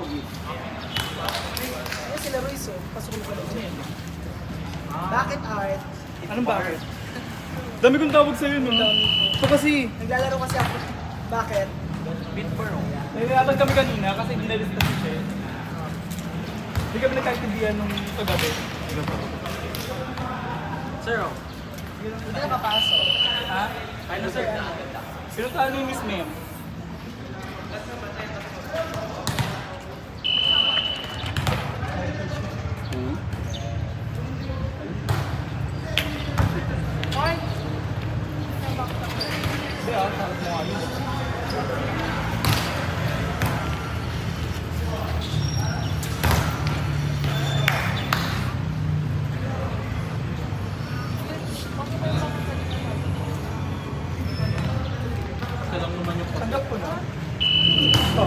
Ano sila Ruiz oh? Pasok mo pala dyan. Bakit art? Anong bakit? Dami kong tawag sa'yo, no? Ito kasi. Naglalaro kasi ako. Bakit? Naglalaro kami kanina kasi dinalista si Che. Hindi kami nagkaintindihan nung kagabi. Sir, Hindi na papasok. Ha? ano sir? Pinuntahan ni Miss Mem. Hindi sarap mo nga yun. Salam naman yung Tanggap ko na. Ito.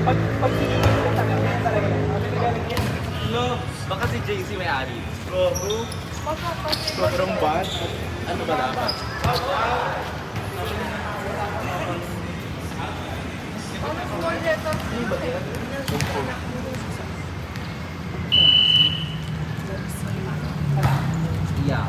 Pag sinunod ko talaga yan. Hello, baka si JC may ari. Sobrang bad. Ano ba dapat? Yeah.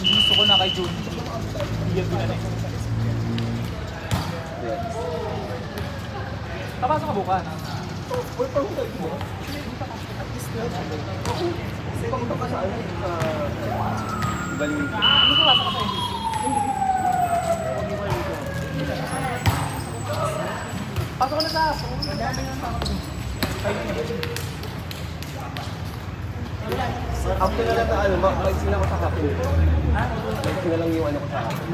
Gusto ko na kay June. Bigyan ko na na. Papasok ka bukas. Uy, pag-ulag mo. At least na. Kasi pag-ulag ka sa ano? Ibaling Hindi ko pasok ka sa NBC. Pasok ka na sa aso. Madami ng tao. after na lang na ano, mag-explain ako sa kapin. Mag-explain na lang yung ano ko sa kapin.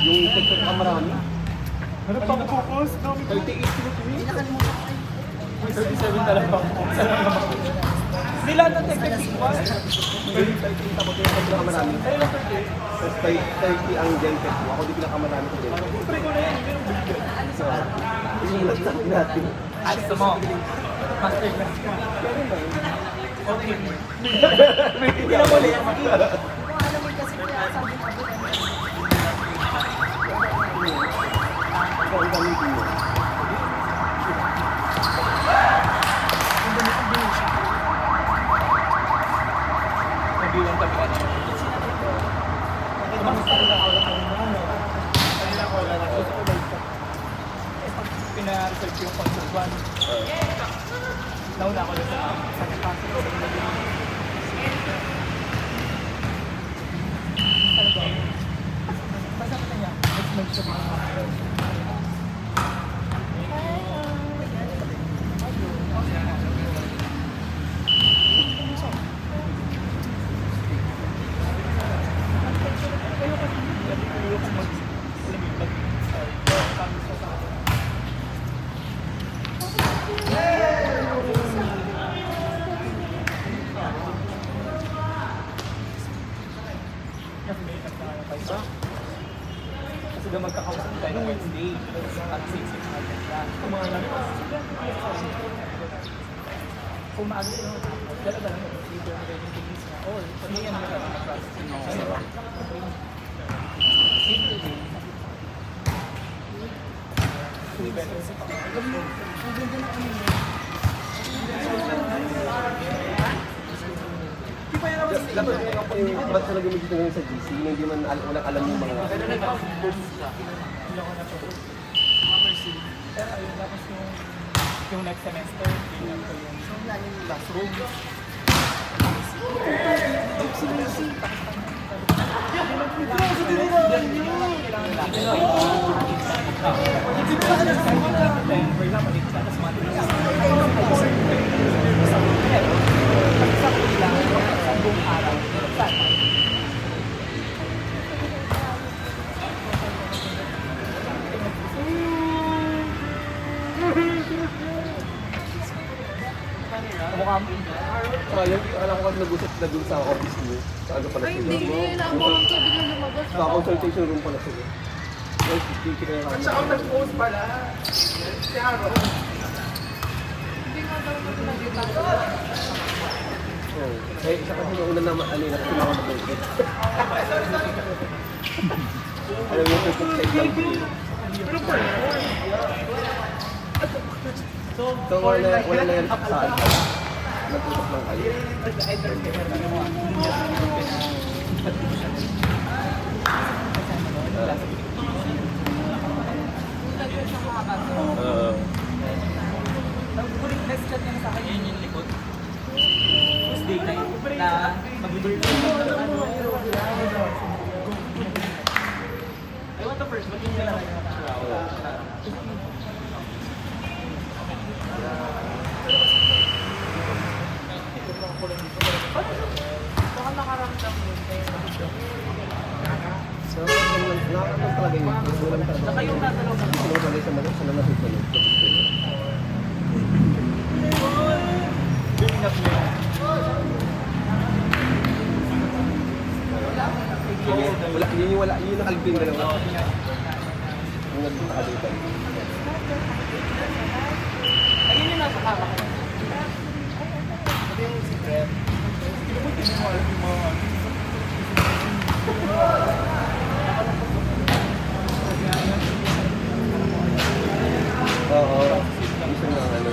Yung TikTok ka marami. Ano pang focus? 38 kilo to me. 37 na lang pang focus. Hindi lahat ng technique ko. 38 ako yung pinakamarami. Ayun lang 30. Tapos 30 ang gentet ko. Ako di pinakamarami ko din. Pre ko na yan. So, inulat sa akin natin. Gusto mo? Master class ka. Okay. Hindi na muli. Alam mo kasi kaya sabi ko. Ikaw ang gamitin mo. Nabilang kami ka na. Pina-research yung concert one. Nauna ako doon sa kapasok. Ano ba? Basta ka na niya. Next month siya mga. Kasi daw magkakausap tayo ng Wednesday at 6 natin lang. Kung mga lang. Kung maaga sila matapos, dalaga lang ito. Dito yung ready to use na. Or, pag yan na lang ang processing mo. Simple din. Hindi better sa pag-alam. Ang ganda na kami niya. Ba't sila gumigit ngayon sa GC? Hindi man walang alam yung mga... Pero nag-post siya. Hindi ako na-post. Pero ayun, tapos yung next semester, tingnan ko yung classroom. Alam ko kasi nag-usap na dun sa office niyo. Sa ano pala Ay, sila? hindi. Naabangan ko bigla lumabas. Consultation room pala sila. At saka ang nag-post pala. Si Haro. Eh, isa kasi yung una naman, ano yun, kasi ako mag-ulit. Alam mo, perfect side lang. Pero for So, wala na yan saan. Nag-usap lang kayo. Next chat niya sa akin yun yung likod. Tuesday night na mag-birthday. I want the first, but yun na lang. baka nakaramdam mo. So, nakakataon talaga yun. Walang talaga. Saka yung natalaw sa Sino talaga sa mga sila nasusunod sa gusto nyo. building up niya. Wala, yun yung nakalipin na lang. Yung nagpapakalitan. Ayun yung nasa kama ko. Ito yung secret. Hindi mo alam yung mga Oo. Gusto na ano.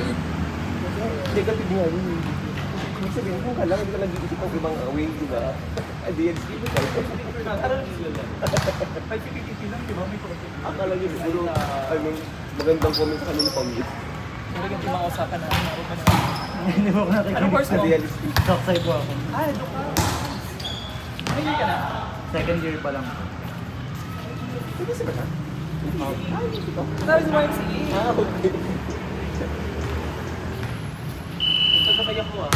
Negative nga yun. Ibig sabihin, kung ka lang, hindi ka nag-iisip ng ibang way, di ba? DNC ko tayo. Akala nyo siguro, magandang comment sa kanila pang-git. Hindi ka mausapan na ano pa na. Hindi mo ako nakikinig. Anong course mo? Realistic. Shockside po ako. Doon ka. Hindi ka na. Second year pa lang. Hindi siya ba siya? Sabi sa YMCA. Okay. Nagkakaya ko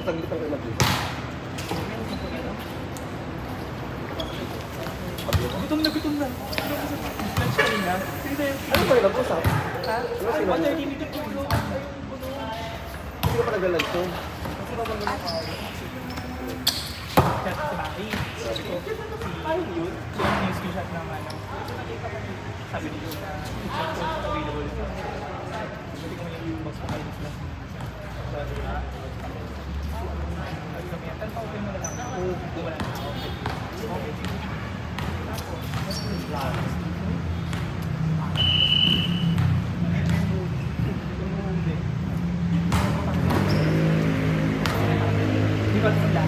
Saglit lang kayo mag-isip. Gutom na gutom na. Lunch ka rin na. Ano ba yung nag-usap? Ha? Ano Ay, sinabi? 1:30 minute ko. Hindi ka pa nag-lunch to? Chat sa Maki. Sabi ko, ay yun. So, yung screenshot ng ano. Sabi niyo na chat ko available. Sabi ko yung box ko kayo sila. Sabi ko, kami yan. Pero pa-open mo na lang. Wala na. Di ba sila?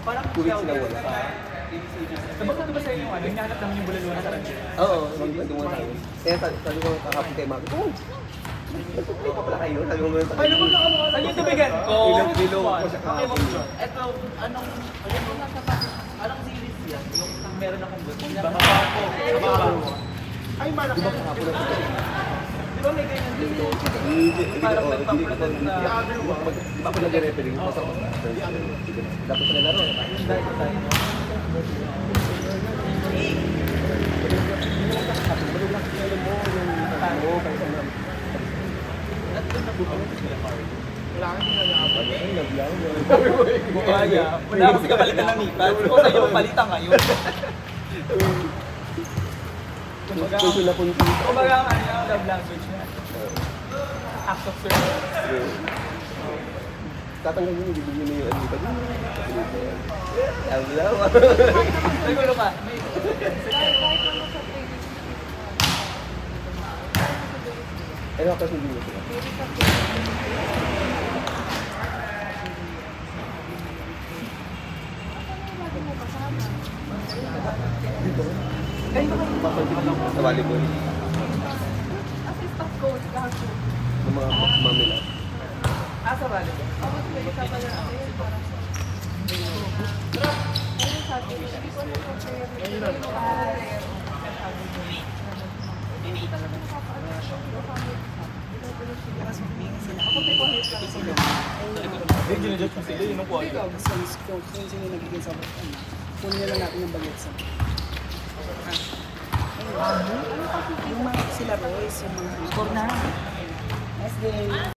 Parang Kuwait sila wala. Sabag na ba sa'yo yung ano? Hinahanap namin yung bulaluna sa kanya. Oo, magandang sa akin. Kaya sabi ko kahapon kay Maki, oh, nagtutuloy pa pala kayo. Sabi ko ngayon sa Ano ba nakamukha? Saan yung tubigan ko? Bilo ko siya kahapon. Ito, anong series yan? Yung meron akong gusto. Baka po. Ay, malaki. Diba kahapon na ito? Di ba may ganyan din? Hindi ako nag-referring pa sa dapat sila laro. Wala kang nilalaban. Mukha niya. Wala kasi kapalitan ng nipa. Kung sa'yo palitan ngayon. Kumbaga ang ano, love language niya. Act of service. Tatanggalin niyo, bibigyan niyo yung ano dito. Hello. Nagulo ka. Ano ako kasi hindi sila? Sa volleyball. Assistant coach, kaso. Ng mga mamila. Asa ba? Ako sa isa pa na ako yun, parang sa... Ayun, sabi ko, hindi ko alam kung kaya rin. Hindi talaga nakakaano siya. Ako, may pahit lang sila. Hindi, ginajudge mo sila, yun ang quality. Ikaw, since kung sino yung nagiging sa ano, kunin na lang natin yung bagets. Yung mga sila Royce, yung mga... Score na. Nice day.